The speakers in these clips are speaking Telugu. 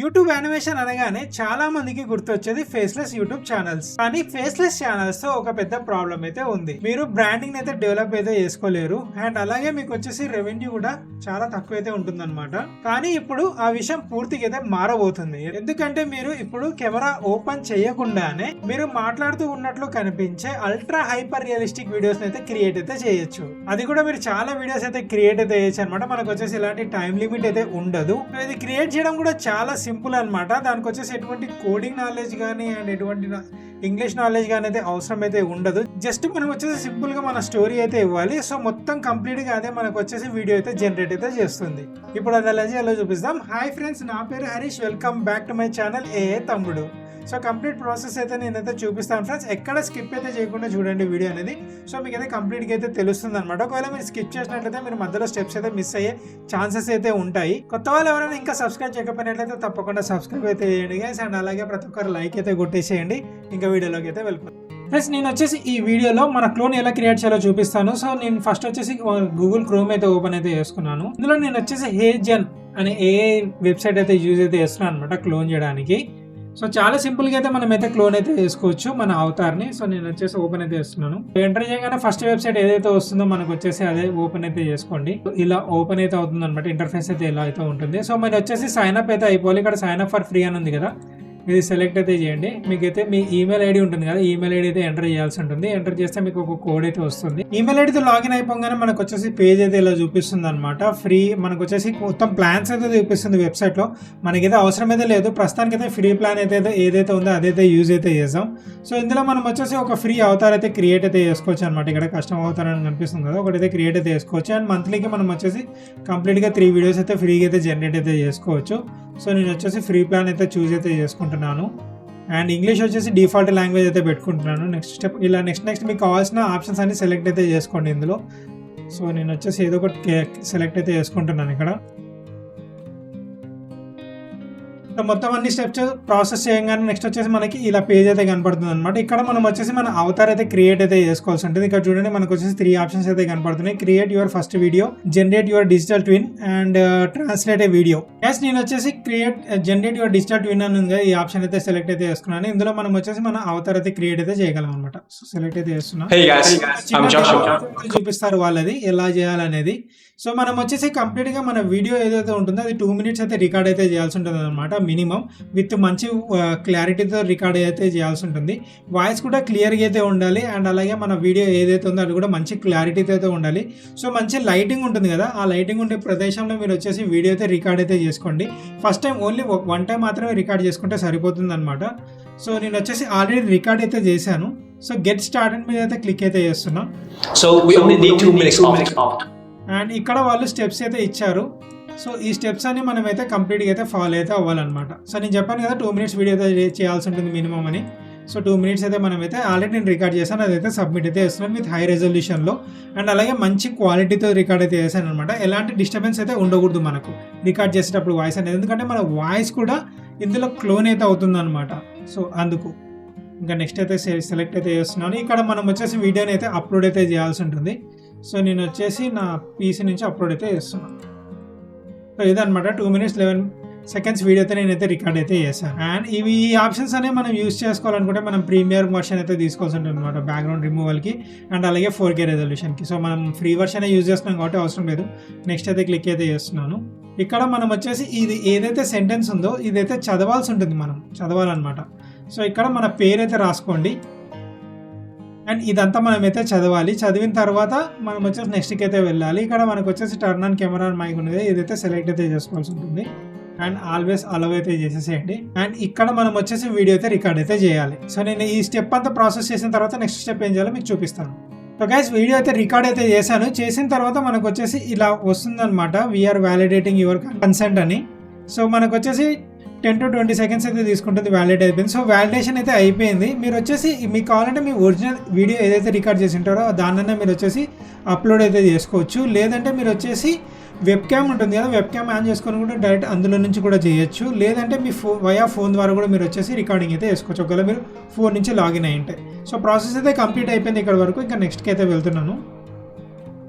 యూట్యూబ్ యానిమేషన్ అనగానే చాలా మందికి గుర్తొచ్చేది ఫేస్లెస్ యూట్యూబ్ ఛానల్స్. కానీ ఫేస్లెస్ ఛానల్స్ తో ఒక పెద్ద ప్రాబ్లం అయితే ఉంది. మీరు బ్రాండింగ్ అయితే డెవలప్ అయితే చేసుకోలేరు అండ్ అలాగే మీకు వచ్చేసి రెవెన్యూ కూడా చాలా తక్కువ అయితే ఉంటుందన్నమాట. కానీ ఇప్పుడు ఆ విషయం పూర్తిగా అయితే మారబోతుంది. ఎందుకంటే మీరు ఇప్పుడు కెమెరా ఓపెన్ చేయకుండానే మీరు మాట్లాడుతూ ఉన్నట్లు కనిపించే అల్ట్రా హైపర్ రియలిస్టిక్ వీడియోస్ అయితే క్రియేట్ అయితే చేయొచ్చు. అది కూడా మీరు చాలా వీడియోస్ అయితే క్రియేట్ అయితే చేయొచ్చు అనమాట. మనకు వచ్చేసి ఇలాంటి టైం లిమిట్ అయితే ఉండదు. ఇది క్రియేట్ చేయడం కూడా చాలా సింపుల్ అనమాట. దానికి వచ్చేసి ఎటువంటి కోడింగ్ నాలెడ్జ్ కానీ అండ్ ఎటువంటి ఇంగ్లీష్ నాలెడ్జ్ కానీ అయితే అవసరం అయితే ఉండదు. జస్ట్ మనం వచ్చేసి సింపుల్ గా మన స్టోరీ అయితే ఇవ్వాలి. సో మొత్తం కంప్లీట్ గా అదే మనకు వచ్చేసి వీడియో అయితే జనరేట్ అయితే చేస్తుంది. ఇప్పుడు అది ఎలా చూపిస్తాం. హాయ్ ఫ్రెండ్స్, నా పేరు Harish. Welcome back to my channel ఏ తమ్ముడు. సో కంప్లీట్ ప్రాసెస్ అయితే నేనైతే చూపిస్తాను ఫ్రెండ్స్. ఎక్కడ స్కిప్ అయితే చేయకుండా చూడండి వీడియో అనేది. సో మీకు అయితే కంప్లీట్గా అయితే తెలుస్తుంది అనమాట. ఒకవేళ మీరు స్కిప్ చేసినట్లయితే మీరు మధ్యలో స్టెప్స్ అయితే మిస్ అయ్యే ఛాన్సెస్ అయితే ఉంటాయి. కొత్త వాళ్ళు ఎవరైనా ఇంకా సబ్స్క్రైబ్ చేయకపోయినట్లయితే తప్పకుండా సబ్స్క్రైబ్ అయితే చేయండి గైస్. అండ్ అలాగే ప్రతి ఒక్కరు లైక్ అయితే కొట్టేసేయండి. ఇంకా వీడియోలోకి అయితే వెళ్ళిపోతాం ఫ్రెండ్స్. నేను వచ్చేసి ఈ వీడియోలో మన క్లోన్ ఎలా క్రియేట్ చేయాలో చూపిస్తాను. సో నేను ఫస్ట్ వచ్చేసి గూగుల్ క్రోమ్ అయితే ఓపెన్ అయితే చేసుకున్నాను. ఇందులో నేను వచ్చేసి హేజన్ అనే ఏ వెబ్సైట్ అయితే యూజ్ అయితే చేస్తున్నాను అనమాట క్లోన్ చేయడానికి. సో చాలా సింపుల్ గా అయితే మనం అయితే క్లోన్ అయితే చేసుకోవచ్చు మన అవతార్ ని. సో నేను వచ్చేసి ఓపెన్ అయితే చేస్తున్నాను. ఎంటర్ చేయగానే ఫస్ట్ వెబ్సైట్ ఏదైతే వస్తుందో మనకు వచ్చేసి అదే ఓపెన్ అయితే చేసుకోండి. ఇలా ఓపెన్ అయితే అవుతుంది అనమాట. ఇంటర్ఫేస్ అయితే ఇలా అయితే ఉంటుంది. సో మీరు వచ్చేసి సైన్ అప్ అయితే అయిపోవాలి. ఇక్కడ సైన్ అప్ ఫర్ ఫ్రీ అని ఉంది కదా, ఇది సెలెక్ట్ అయితే చేయండి. మీకైతే మీ ఈమెయిల్ ఐడి ఉంటుంది కదా, ఈమెయిల్ ఐడి అయితే ఎంటర్ చేయాల్సి ఉంటుంది. ఎంటర్ చేస్తే మీకు ఒక కోడ్ అయితే వస్తుంది. ఈమెయిల్ ఐడితో లాగిన్ అయిపోగానే మనకు వచ్చేసి పేజ్ అయితే ఇలా చూపిస్తుంది అనమాట. ఫ్రీ మనకు వచ్చేసి మొత్తం ప్లాన్స్ అయితే చూపిస్తుంది వెబ్సైట్ లో. మనకైతే అవసరం అయితే లేదు. ప్రస్తుతానికి అయితే ఫ్రీ ప్లాన్ అయితే ఏదైతే ఉందో అదైతే యూజ్ అయితే చేద్దాం. సో ఇందులో మనం వచ్చేసి ఒక ఫ్రీ అవతార్ అయితే క్రియేట్ అయితే చేసుకోవచ్చు అనమాట. ఇక్కడ కస్టమ్ అవతార్ అని కనిపిస్తుంది కదా, ఒకటైతే క్రియేట్ అయితే చేసుకోవచ్చు. అండ్ మంత్లీకి మనం వచ్చేసి కంప్లీట్ గా 3 వీడియోస్ అయితే ఫ్రీగా అయితే జనరేట్ అయితే చేసుకోవచ్చు. సో నేను వచ్చేసి ఫ్రీ ప్లాన్ అయితే చూస్ అయితే చేసుకుంటున్నాను. అండ్ ఇంగ్లీష్ వచ్చేసి డిఫాల్ట్ లాంగ్వేజ్ అయితే పెట్టుకుంటున్నాను. నెక్స్ట్ స్టెప్ ఇలా నెక్స్ట్ మీకు కావాల్సిన ఆప్షన్స్ అన్ని సెలెక్ట్ అయితే చేసుకోండి ఇందులో. సో నేను వచ్చేసి ఏదో ఒకటి సెలెక్ట్ అయితే చేసుకుంటున్నాను ఇక్కడ. మొత్తం అన్ని స్టెప్స్ ప్రాసెస్ చేయగానే నెక్స్ట్ వచ్చేసి మనకి ఇలా పేజ్ అయితే కనపడుతుంది అనమాట. ఇక్కడ మనం వచ్చేసి మన అవతార్ అయితే క్రియేట్ అయితే చేసుకోవాల్సి ఉంటుంది. ఇక్కడ చూడండి మనకు వచ్చేసి 3 ఆప్షన్స్ అయితే కనపడుతున్నాయి. Create your first video, generate your digital twin and translate A video. నేను వచ్చేసి జనరేట్ యువర్ డిజిటల్ ట్విన్ అని ఉంది. ఈ ఆప్షన్ అయితే సెలెక్ట్ అయితే చేసుకున్నాను. ఇందులో మనం వచ్చేసి మన అవతార్ అయితే క్రియేట్ అయితే చేయగలం అనమాట. సో సెలెక్ట్ అయితే చేస్తున్నాం. చూపిస్తారు వాళ్ళది ఎలా చేయాలనేది. సో మనం వచ్చేసి కంప్లీట్ గా మన వీడియో ఏదైతే ఉంటుందో అది 2 మినిట్స్ అయితే రికార్డ్ అయితే చేయాల్సి ఉంటుంది అనమాట. మినిమం విత్ మంచి క్లారిటీతో రికార్డ్ అయితే చేయాల్సి ఉంటుంది. వాయిస్ కూడా క్లియర్గా అయితే ఉండాలి. అండ్ అలాగే మన వీడియో ఏదైతే ఉందో అది కూడా మంచి క్లారిటీతో అయితే ఉండాలి. సో మంచి లైటింగ్ ఉంటుంది కదా, ఆ లైటింగ్ ఉండే ప్రదేశంలో మీరు వచ్చేసి వీడియో అయితే రికార్డ్ అయితే చేసుకోండి. ఫస్ట్ టైం ఓన్లీ 1 టైం మాత్రమే రికార్డ్ చేసుకుంటే సరిపోతుంది అనమాట. సో నేను వచ్చేసి ఆల్రెడీ రికార్డ్ అయితే చేశాను. సో గెట్ స్టార్టెడ్ మీద అయితే క్లిక్ అయితే చేస్తున్నాం. So we only need 2 minutes off. And ఇక్కడ వాళ్ళు స్టెప్స్ అయితే ఇచ్చారు. సో ఈ స్టెప్స్ అని మనం అయితే కంప్లీట్గా అయితే ఫాలో అయితే అవ్వాలన్నమాట. సో నేను చెప్పాను కదా 2 మినిట్స్ వీడియో అయితే చేయాల్సి ఉంటుంది మినిమం అని. సో 2 మినిట్స్ అయితే మనం అయితే ఆల్రెడీ నేను రికార్డ్ చేశాను. అదైతే సబ్మిట్ అయితే చేస్తున్నాను విత్ హై రెజల్యూషన్లో. అండ్ అలాగే మంచి క్వాలిటీతో రికార్డ్ అయితే చేశాను అనమాట. ఎలాంటి డిస్టర్బెన్స్ అయితే ఉండకూడదు మనకు రికార్డ్ చేసేటప్పుడు వాయిస్ అనేది. ఎందుకంటే మన వాయిస్ కూడా ఇందులో క్లోన్ అయితే అవుతుంది అనమాట. సో అందుకు ఇంకా నెక్స్ట్ అయితే సెలెక్ట్ అయితే చేస్తున్నాను. ఇక్కడ మనం వచ్చేసి వీడియోని అయితే అప్లోడ్ అయితే చేయాల్సి ఉంటుంది. సో నేను వచ్చేసి నా పీసీ నుంచి అప్లోడ్ అయితే చేస్తున్నాను. సో ఇదనమాట 2 minutes 11 seconds వీడియో అయితే నేనైతే రికార్డ్ అయితే చేశాను. అండ్ ఈ ఆప్షన్స్ అనేవి మనం యూస్ చేసుకోవాలనుకుంటే మనం ప్రీమియర్ వర్షన్ అయితే తీసుకోవాల్సి ఉంటుంది అనమాట, బ్యాక్గ్రౌండ్ రిమూవల్కి అండ్ అలాగే 4K రెజల్యూషన్కి. సో మనం ఫ్రీ వర్షన్ యూజ్ చేస్తున్నాం కాబట్టి అవసరం లేదు. నెక్స్ట్ అయితే క్లిక్ అయితే చేస్తున్నాను. ఇక్కడ మనం వచ్చేసి ఇది ఏదైతే సెంటెన్స్ ఉందో ఇదైతే చదవాల్సి ఉంటుంది, మనం చదవాలన్నమాట. సో ఇక్కడ మన పేరు అయితే రాసుకోండి. అండ్ ఇదంతా మనం అయితే చదవాలి. చదివిన తర్వాత మనం వచ్చేసి నెక్స్ట్కి అయితే వెళ్ళాలి. ఇక్కడ మనకు వచ్చేసి టర్న్ ఆన్ కెమెరా మైక్ ఉన్నది, ఇదైతే సెలెక్ట్ అయితే చేసుకోవాల్సి ఉంటుంది. అండ్ ఆల్వేస్ అలవ్ అయితే చేసేసేయండి. అండ్ ఇక్కడ మనం వచ్చేసి వీడియో అయితే రికార్డ్ అయితే చేయాలి. సో నేను ఈ స్టెప్ అంతా ప్రాసెస్ చేసిన తర్వాత నెక్స్ట్ స్టెప్ ఏం చేయాలో మీకు చూపిస్తాను. సో గైస్ వీడియో అయితే రికార్డ్ అయితే చేశాను. చేసిన తర్వాత మనకు వచ్చేసి ఇలా వస్తుందన్నమాట, వీఆర్ వ్యాలిడేటింగ్ యువర్ కన్సెంట్ అని. సో మనకు వచ్చేసి 10 to 20 seconds అయితే తీసుకుంటుంది. వ్యాలిడేట్ అయిపోయింది. సో వ్యాలిడేషన్ అయితే అయిపోయింది. మీరు వచ్చేసి మీకు కావాలంటే మీ ఒరిజినల్ వీడియో ఏదైతే రికార్డ్ చేసి ఉంటారో దాన్నైనా మీరు వచ్చేసి అప్లోడ్ అయితే చేసుకోవచ్చు. లేదంటే మీరు వచ్చేసి వెబ్ క్యామ్ ఉంటుంది కదా, వెబ్ క్యామ్ ఆన్ చేసుకొని కూడా డైరెక్ట్ అందులో నుంచి కూడా చేయొచ్చు. లేదంటే మీ ఫోన్ ద్వారా కూడా మీరు వచ్చేసి రికార్డింగ్ అయితే చేసుకోవచ్చు, ఒకవేళ మీరు ఫోన్ నుంచి లాగిన్ అయ్యి ఉంటే. సో ప్రాసెస్ అయితే కంప్లీట్ అయిపోయింది ఇక్కడ వరకు. ఇంకా నెక్స్ట్కి అయితే వెళ్తున్నాను.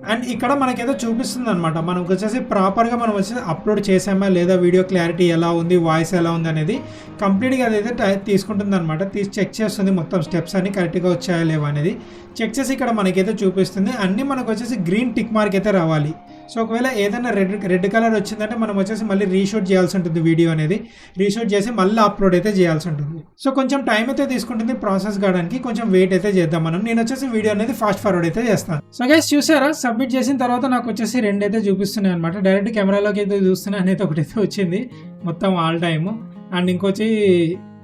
అండ్ ఇక్కడ మనకైతే చూపిస్తుంది అనమాట, మనకు వచ్చేసి ప్రాపర్గా మనం వచ్చేసి అప్లోడ్ చేసామా లేదా, వీడియో క్లారిటీ ఎలా ఉంది, వాయిస్ ఎలా ఉంది అనేది కంప్లీట్గా అదైతే తీసుకుంటుంది అనమాట. చెక్ చేస్తుంది మొత్తం స్టెప్స్ అన్ని కరెక్ట్గా వచ్చాయా లేవా అనేది చెక్ చేసి ఇక్కడ మనకైతే చూపిస్తుంది. అన్నీ మనకు వచ్చేసి గ్రీన్ టిక్ మార్క్ అయితే రావాలి. సో ఒకవేళ ఏదైనా రెడ్ కలర్ వచ్చిందంటే మనం వచ్చేసి మళ్ళీ రీషూట్ చేయాల్సి ఉంటుంది, వీడియో అనేది రీషూట్ చేసి మళ్ళీ అప్లోడ్ అయితే చేయాల్సి ఉంటుంది. సో కొంచెం టైం అయితే తీసుకుంటుంది ప్రాసెస్ కావడానికి, కొంచెం వెయిట్ అయితే చేద్దాం మనం. నేను వచ్చేసి వీడియో అనేది ఫాస్ట్ ఫార్వర్డ్ అయితే చేస్తాను. సో గైస్ చూసారా, సబ్మిట్ చేసిన తర్వాత నాకు వచ్చేసి 2 అయితే చూపిస్తున్నాయి అనమాట. డైరెక్ట్ కెమెరాలోకి అయితే చూస్తున్నా అనేది ఒకటైతే వచ్చింది మొత్తం ఆల్ టైమ్. అండ్ ఇంకొచ్చి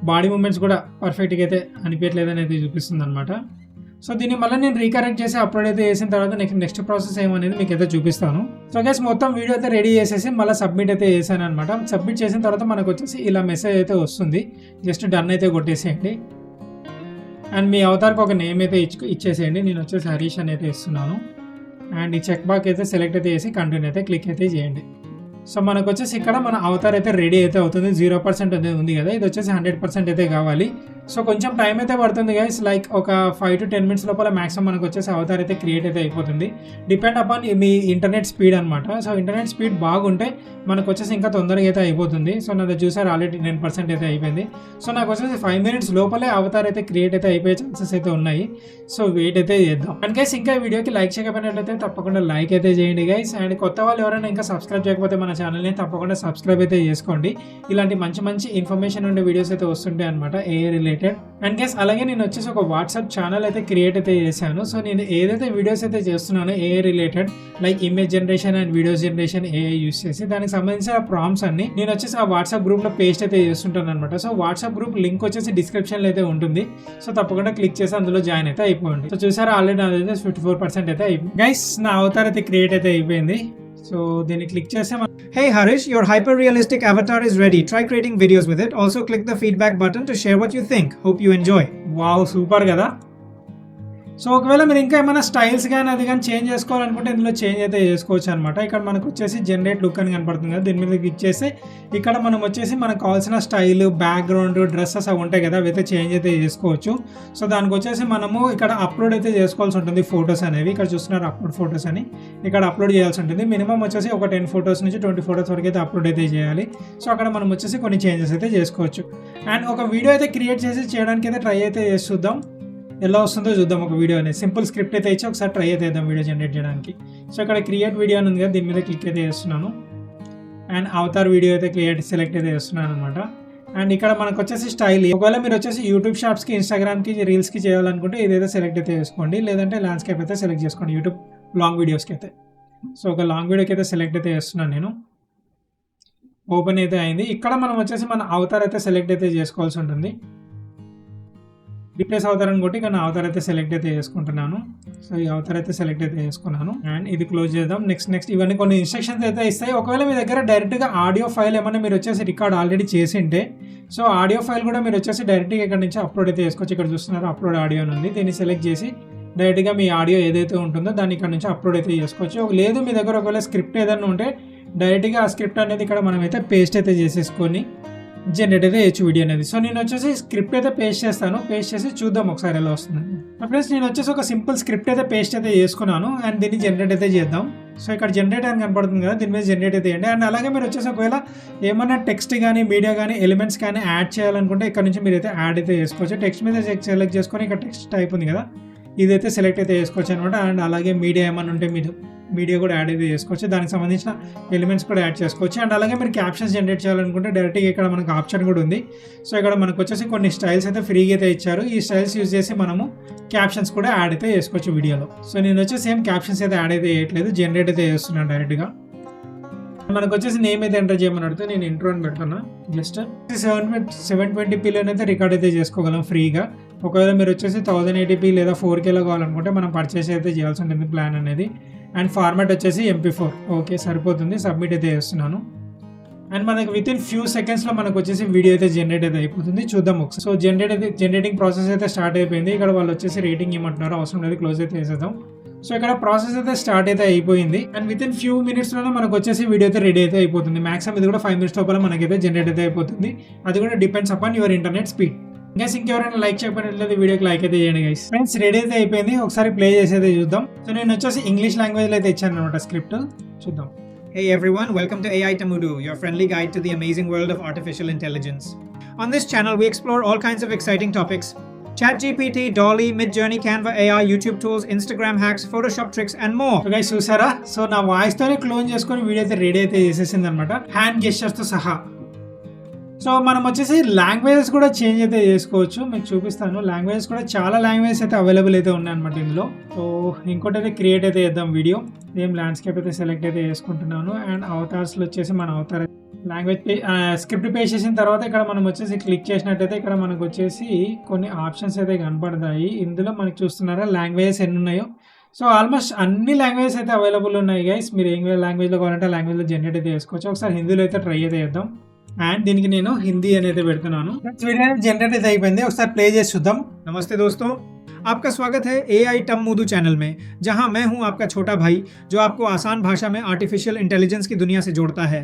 బాడీ మూమెంట్స్ కూడా పర్ఫెక్ట్గా అయితే అనిపించలేదు అనేది చూపిస్తుంది అనమాట. సో దీన్ని మళ్ళీ నేను రీకరెక్ట్ చేసి అప్లోడ్ అయితే చేసిన తర్వాత నెక్స్ట్ ప్రాసెస్ ఏమనేది మీకు అయితే చూపిస్తాను. సో గైస్ మొత్తం వీడియో అయితే రెడీ చేసేసి మళ్ళీ సబ్మిట్ అయితే చేశాను అనమాట. సబ్మిట్ చేసిన తర్వాత మనకు వచ్చేసి ఇలా మెసేజ్ అయితే వస్తుంది, జస్ట్ డన్ అయితే కొట్టేసేయండి. అండ్ మీ అవతార్కి ఒక నేమ్ అయితే ఇచ్చేసేయండి. నేను వచ్చేసి హరీష్ అని అయితే ఇస్తున్నాను. అండ్ ఈ చెక్ బాక్స్ అయితే సెలెక్ట్ అయితే చేసి కంటిన్యూ అయితే క్లిక్ అయితే చేయండి. సో మనకు వచ్చేసి ఇక్కడ మన అవతార్ అయితే రెడీ అయితే అవుతుంది. 0% అనేది ఉంది కదా, ఇది వచ్చేసి 100% అయితే కావాలి. సో కొంచెం టైం అయితే పడుతుంది గైస్, లైక్ ఒక 5 to 10 minutes లోపల మాక్సిమం మనకు వచ్చేసి అవతార్ అయితే క్రియేట్ అయితే అయిపోతుంది. Depend upon me internet speed అనమాట. సో ఇంటర్నెట్ స్పీడ్ బాగుంటే మనకు వచ్చేసి ఇంకా తొందరగా అయితే అయిపోతుంది. సో నాది చూసారు ఆల్రెడీ 10% అయితే అయిపోయింది. సో నాకు వచ్చేసి 5 minutes లోపలే అవతార్ అయితే క్రియేట్ అయితే అయిపోయే ఛాన్సెస్ అయితే ఉన్నాయి. సో వెయిట్ అయితే చేద్దాం. అండ్ గైస్ ఇంకా వీడియోకి లైక్ చేయకపోయినట్లయితే తప్పకుండా లైక్ అయితే చేయండి గైస్. అండ్ కొత్త వాళ్ళు ఎవరైనా ఇంకా సబ్స్క్రైబ్ చేయకపోతే మన ఛానల్ని తప్పకుండా సబ్స్క్రైబ్ అయితే చేసుకోండి. ఇలాంటి మంచి ఇన్ఫర్మేషన్ ఉండే వీడియోస్ అయితే వస్తుంటాయి అనమాట, ఏఐ రిలేటెడ్. అండ్ గైస్ అలాగే నేను వచ్చేసి ఒక వాట్సాప్ ఛానల్ అయితే క్రియేట్ అయితే చేశాను. సో నేను ఏదైతే వీడియోస్ అయితే చేస్తున్నానో AI related, like image generation and videos generation AI use చేసి దానికి సంబంధించిన ప్రాంప్ట్స్ అన్ని నేను వచ్చేసి ఆ వాట్సాప్ గ్రూప్ లో పేస్ట్ అయితే చేస్తుంటాను అనమాట. సో వాట్సాప్ గ్రూప్ లింక్ వచ్చేసి డిస్క్రిప్షన్ లో అయితే ఉంటుంది. సో తప్పకుండా క్లిక్ చేసి అందులో జాయిన్ అయితే అయిపోయింది. సో చూసారా ఆల్రెడీ నా 54% అయితే అయిపోయింది గైస్. నా అవతార్ అయితే క్రియేట్ అయితే అయిపోయింది. సో దీన్ని క్లిక్ చేస్తే Hey Harish, your hyper-realistic avatar is ready. Try creating videos with it. Also click the feedback button to share what you think. Hope you enjoy. Wow super కదా. సో ఒకవేళ మీరు ఇంకా ఏమైనా స్టైల్స్ కానీ అది కానీ చేంజ్ చేసుకోవాలనుకుంటే ఇందులో చేంజ్ అయితే చేసుకోవచ్చు అనమాట. ఇక్కడ మనకు వచ్చేసి జనరేట్ లుక్ అని కనపడుతుంది కదా, దీని మీద క్లిక్ చేస్తే ఇక్కడ మనం వచ్చేసి మనకు కావాల్సిన స్టైల్, బ్యాక్గ్రౌండ్, డ్రెస్సెస్ అవి ఉంటాయి కదా, అవి అయితే చేంజ్ అయితే చేసుకోవచ్చు. సో దానికి వచ్చేసి మనము ఇక్కడ అప్లోడ్ అయితే చేసుకోవాల్సి ఉంటుంది ఫొటోస్ అనేవి. ఇక్కడ చూస్తున్నారు అప్లోడ్ ఫొటోస్ అని, ఇక్కడ అప్లోడ్ చేయాల్సి ఉంటుంది. మినిమం వచ్చేసి ఒక 10 photos నుంచి 20 photos వరకు అయితే అప్లోడ్ అయితే చేయాలి. సో అక్కడ మనం వచ్చేసి కొన్ని చేంజెస్ అయితే చేసుకోవచ్చు. అండ్ ఒక వీడియో అయితే క్రియేట్ చేసి చేయడానికి అయితే ట్రై అయితే చేసి చూద్దాం, ఎలా వస్తుందో చూద్దాం. ఒక వీడియో అనేది సింపుల్ స్క్రిప్ట్ అయితే ఇచ్చి ఒకసారి ట్రై అయితే చేద్దాం వీడియో జనరేట్ చేయడానికి. సో ఇక్కడ క్రియేట్ వీడియో అని ఉంది కదా, దీని మీద క్లిక్ అయితే చేస్తున్నాను. అండ్ అవతార్ వీడియో అయితే సెలెక్ట్ అయితే చేస్తున్నాను అనమాట. అండ్ ఇక్కడ మనకు వచ్చేసి స్టైల్, ఒకవేళ మీరు వచ్చేసి యూట్యూబ్ షార్ట్స్కి, ఇన్స్టాగ్రామ్కి, రీల్స్కి చేయాలనుకుంటే ఇదైతే సెలెక్ట్ అయితే చేసుకోండి, లేదంటే ల్యాండ్స్కేప్ అయితే సెలెక్ట్ చేసుకోండి యూట్యూబ్ లాంగ్ వీడియోస్కి అయితే. సో ఒక లాంగ్ వీడియోకి అయితే సెలెక్ట్ అయితే చేస్తున్నాను నేను. ఓపెన్ అయితే అయింది. ఇక్కడ మనం వచ్చేసి మన అవతార్ అయితే సెలెక్ట్ అయితే చేసుకోవాల్సి ఉంటుంది. రీప్లేస్ అవతార్ అని కొట్టి ఇక్కడ నా అవతార్ అయితే సెలెక్ట్ అయితే చేసుకుంటున్నాను. సో ఈ అవతార్ అయితే సెలెక్ట్ అయితే చేసుకున్నాను. అండ్ ఇది క్లోజ్ చేద్దాం. నెక్స్ట్ ఇవన్నీ కొన్ని ఇన్స్ట్రక్షన్స్ అయితే ఇస్తాయి. ఒకవేళ మీ దగ్గర డైరెక్ట్గా ఆడియో ఫైల్ ఏమైనా మీరు వచ్చేసి రికార్డ్ ఆల్రెడీ చేసింటే, సో ఆడియో ఫైల్ కూడా మీరు వచ్చేసి డైరెక్ట్గా ఇక్కడ నుంచి అప్లోడ్ అయితే చేసుకోవచ్చు. ఇక్కడ చూస్తున్నారు అప్లోడ్ ఆడియో ఉంది, దీన్ని సెలెక్ట్ చేసి డైరెక్ట్గా మీ ఆడియో ఏదైతే ఉంటుందో దాన్ని ఇక్కడ నుంచి అప్లోడ్ అయితే చేసుకోవచ్చు. లేదు మీ దగ్గర ఒకవేళ స్క్రిప్ట్ ఏదైనా ఉంటే డైరెక్ట్గా ఆ స్క్రిప్ట్ అనేది ఇక్కడ మనం అయితే పేస్ట్ అయితే చేసేసుకొని జనరేట్ అయితే చేయొచ్చు వీడియో అనేది. సో నేను వచ్చేసి స్క్రిప్ట్ అయితే పేస్ట్ చేస్తాను, పేస్ట్ చేసి చూద్దాం ఒకసారి ఎలా వస్తుంది. ఫ్రెండ్స్ నేను వచ్చేసి ఒక సింపుల్ స్క్రిప్ట్ అయితే పేస్ట్ అయితే చేసుకున్నాను. అండ్ దీన్ని జనరేట్ అయితే చేద్దాం. సో ఇక్కడ జనరేట్ అని కనపడుతుంది కదా, దీని మీద జనరేట్ అయితే చేయండి. అండ్ అలాగే మీరు వచ్చేసి ఒకవేళ ఏమైనా టెక్స్ట్ కానీ, మీడియా కానీ, ఎలిమెంట్స్ కానీ యాడ్ చేయాలనుకుంటే ఇక్కడ నుంచి మీరు అయితే యాడ్ అయితే చేసుకోవచ్చు. టెక్స్ట్ మీద సెలెక్ట్ చేసుకొని ఇక్కడ టెక్స్ట్ టైప్ ఉంది కదా, ఇదైతే సెలెక్ట్ అయితే చేసుకోవచ్చు అనమాట. అండ్ అలాగే మీడియా ఏమైనా ఉంటే మీరు మీడియా కూడా యాడ్ అయితే చేసుకోవచ్చు, దానికి సంబంధించిన ఎలిమెంట్స్ కూడా యాడ్ చేసుకోవచ్చు. అండ్ అలాగే మీరు క్యాప్షన్స్ జనరేట్ చేయాలనుకుంటే డైరెక్ట్గా ఇక్కడ మనకు ఆప్షన్ కూడా ఉంది. సో ఇక్కడ మనకు వచ్చేసి కొన్ని స్టైల్స్ అయితే ఫ్రీగా అయితే ఇచ్చారు. ఈ స్టైల్స్ యూజ్ చేసి మనము క్యాప్షన్స్ కూడా యాడ్ అయితే చేసుకోవచ్చు వీడియోలో. సో నేను వచ్చేసి సేమ్ క్యాప్షన్స్ అయితే యాడ్ అయితే చేయట్లేదు, జనరేట్ అయితే చేస్తున్నాను డైరెక్ట్గా. మనకు వచ్చేసి నేమ్ అయితే ఎంటర్ చేయమని అడిగితే నేను ఇంట్రో అని పెడుతున్నా. జస్ట్ 720pలో అయితే రికార్డ్ అయితే చేసుకోగలం ఫ్రీగా. ఒకవేళ మీరు వచ్చేసి 1080p లేదా 4Kలో కావాలనుకుంటే మనం పర్చేస్ అయితే చేయాల్సి ఉంటుంది ప్లాన్ అనేది. అండ్ ఫార్మాట్ వచ్చేసి MP4. ఓకే సరిపోతుంది, సబ్మిట్ అయితే చేస్తున్నాను. అండ్ మనకి విత్ ఇన్ ఫ్యూ సెకండ్స్లో మనకు వచ్చేసి వీడియో అయితే జనరేట్ అయితే అయిపోతుంది. చూద్దాం ఒకసారి. సో జనరేటింగ్ ప్రాసెస్ అయితే స్టార్ట్ అయిపోయింది. ఇక్కడ వాళ్ళు వచ్చేసి రేటింగ్ ఇవ్వమంటున్నారు, అవసరం లేదు, క్లోజ్ అయితే చేసేద్దాం. సో ఇక్కడ ప్రాసెస్ అయితే స్టార్ట్ అయితే అయిపోయింది. అండ్ విత్ ఇన్ ఫ్యూ మినిట్స్లోనే మనకు వచ్చేసి వీడియో అయితే రెడీ అయితే అయిపోతుంది. మాక్సిమం ఇది కూడా 5 minutes లోపల మనకైతే జనరేట్ అయితే అయిపోతుంది. అది కూడా depends upon your internet speed. Guys ఇంకెవరైనా లైక్ చేయకపోయినట్లయితే వీడియోకి లైక్ అయితే చేయండి గైస్. ఫ్రెండ్స్ రెడీ అయితే అయిపోయింది, ఒకసారి ప్లే చేసేది చూద్దాం. సో నేను వచ్చేసి ఇంగ్లీష్ లాంగ్వేజ్ లో అయితే ఇచ్చాను అనమాట స్క్రిప్ట్, చూద్దాం. Hey everyone, welcome to AI Tamudu, your friendly guide to the amazing world of artificial intelligence. On this channel, we explore all kinds of exciting topics: ChatGPT, DALL-E, Midjourney, Canva AI, YouTube tools, Instagram hacks, Photoshop tricks, and more. So guys చూసారా, సో నా వాయిస్ తోనే క్లోన్ చేసుకొని వీడియో అయితే రెడీ అయితే చేసేసింది అనమాట, హ్యాండ్ గెస్చర్స్ తో సహా. సో మనం వచ్చేసి లాంగ్వేజెస్ కూడా చేంజ్ అయితే చేసుకోవచ్చు, మీకు చూపిస్తాను. లాంగ్వేజెస్ కూడా చాలా లాంగ్వేజెస్ అయితే అవైలబుల్ అయితే ఉన్నాయి అనమాట ఇందులో. సో ఇంకోటి అయితే క్రియేట్ అయితే చేద్దాం వీడియో. సేమ్ ల్యాండ్స్కేప్ అయితే సెలెక్ట్ అయితే చేసుకుంటున్నాను. అండ్ అవతార్స్లో వచ్చేసి మన అవతార్ లాంగ్వేజ్ స్క్రిప్ట్ పే చేసిన తర్వాత ఇక్కడ మనం వచ్చేసి క్లిక్ చేసినట్టయితే ఇక్కడ మనకు వచ్చేసి కొన్ని ఆప్షన్స్ అయితే కనపడతాయి. ఇందులో మనకి చూస్తున్నారా లాంగ్వేజెస్ ఎన్ని ఉన్నాయో. సో ఆల్మోస్ట్ అన్ని లాంగ్వేజెస్ అయితే అవైలబుల్ ఉన్నాయి గైస్. మీరు ఏ లాంగ్వేజ్లో కావాలంటే లాంగ్వేజ్లో జనరేట్ అయితే చేసుకోవచ్చు. ఒకసారి హిందీలో అయితే ట్రై అయితే చేద్దాం. అండ్ దీనికి నేను హిందీ అనేది పెడుతున్నాను. వీడియో జనరేట్ అయితే అయిపోయింది, ఒకసారి ప్లే చేసి చూద్దాం. नमस्ते दोस्तों, आपका स्वागत है AI टमुदू चैनल में, जहां मैं हूं आपका छोटा भाई जो आपको आसान भाषा में आर्टिफिशियल इंटेलिजेंस की दुनिया से जोड़ता है.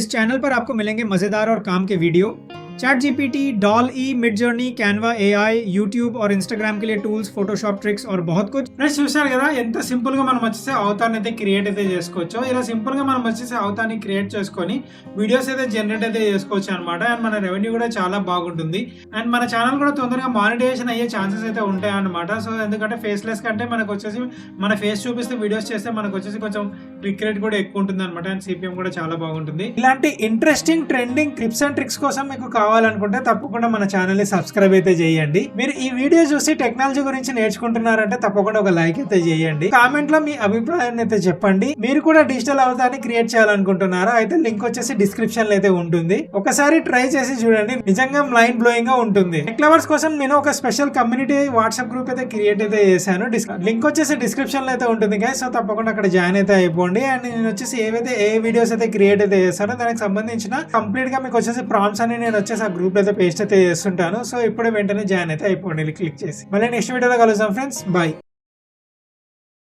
इस चैनल पर आपको मिलेंगे मज़ेदार और काम के video, ChatGPT, DALL-E, Midjourney, Canva AI, YouTube और Instagram के लिए टूल्स, Photoshop ट्रिक्स और बहुत कुछ. ఫ్రెండ్స్ చూసారు కదా ఎంత సింపుల్ గా మనం వచ్చేసి అవతార్ని అయితే క్రియేట్ అయితే చేసుకోవచ్చు. ఇలా సింపుల్ గా మనం వచ్చేసి అవతార్ని క్రియేట్ చేసుకొని వీడియోస్ అయితే జనరేట్ అయితే చేసుకోవచ్చు అనమాట. అండ్ మన రెవెన్యూ కూడా చాలా బాగుంటుంది. అండ్ మన ఛానల్ కూడా తొందరగా మానిటైజేషన్ అయ్యే ఛాన్సెస్ అయితే ఉంటాయి అనమాట. సో ఎందుకంటే ఫేస్లెస్ కంటే మనకు వచ్చేసి మన ఫేస్ చూపిస్తే వీడియోస్ చేస్తే మనకు వచ్చేసి కొంచెం క్లిక్ రేట్ కూడా ఎక్కువ ఉంటుంది అనమాట. అండ్ సిపిఎం కూడా చాలా బాగుంటుంది. ఇలాంటి interesting trending tips and tricks కోసం మీకు కావాలనుకుంటే తప్పకుండా మన ఛానల్ ని సబ్స్క్రైబ్ అయితే చేయండి. మీరు ఈ వీడియో చూసి టెక్నాలజీ గురించి నేర్చుకుంటున్నారంటే తప్పకుండా ఒక లైక్ అయితే చేయండి. కామెంట్ లో మీ అభిప్రాయాన్ని అయితే చెప్పండి. మీరు కూడా డిజిటల్ అవతారాన్ని క్రియేట్ చేయాలనుకుంటున్నారా? అయితే లింక్ వచ్చేసి డిస్క్రిప్షన్ లో అయితే ఉంటుంది, ఒకసారి ట్రై చేసి చూడండి, నిజంగా మైండ్ బ్లోయింగ్ గా ఉంటుంది. టెక్ లవర్స్ కోసం నేను ఒక స్పెషల్ కమ్యూనిటీ వాట్సాప్ గ్రూప్ అయితే క్రియేట్ అయితే చేశాను. లింక్ వచ్చేసి డిస్క్రిప్షన్ లో అయితే ఉంటుంది గైస్. సో తప్పకుండా అక్కడ జాయిన్ అయితే అయిపోండి. అండ్ నేను వచ్చేసి ఏ వీడియోస్ అయితే క్రియేట్ అయితే చేస్తానో దానికి సంబంధించిన కంప్లీట్ గా మీకు వచ్చేసి ప్రాంప్ట్స్ అని నేను వచ్చేసి ఆ గ్రూప్ అయితే పేస్ట్ అయితే చేస్తుంటాను. సో ఇప్పుడే వెంటనే జాయిన్ అయితే అయిపోండి క్లిక్ చేసి. మళ్ళీ నెక్స్ట్ వీడియోలో కలుద్దాం ఫ్రెండ్స్, బాయ్.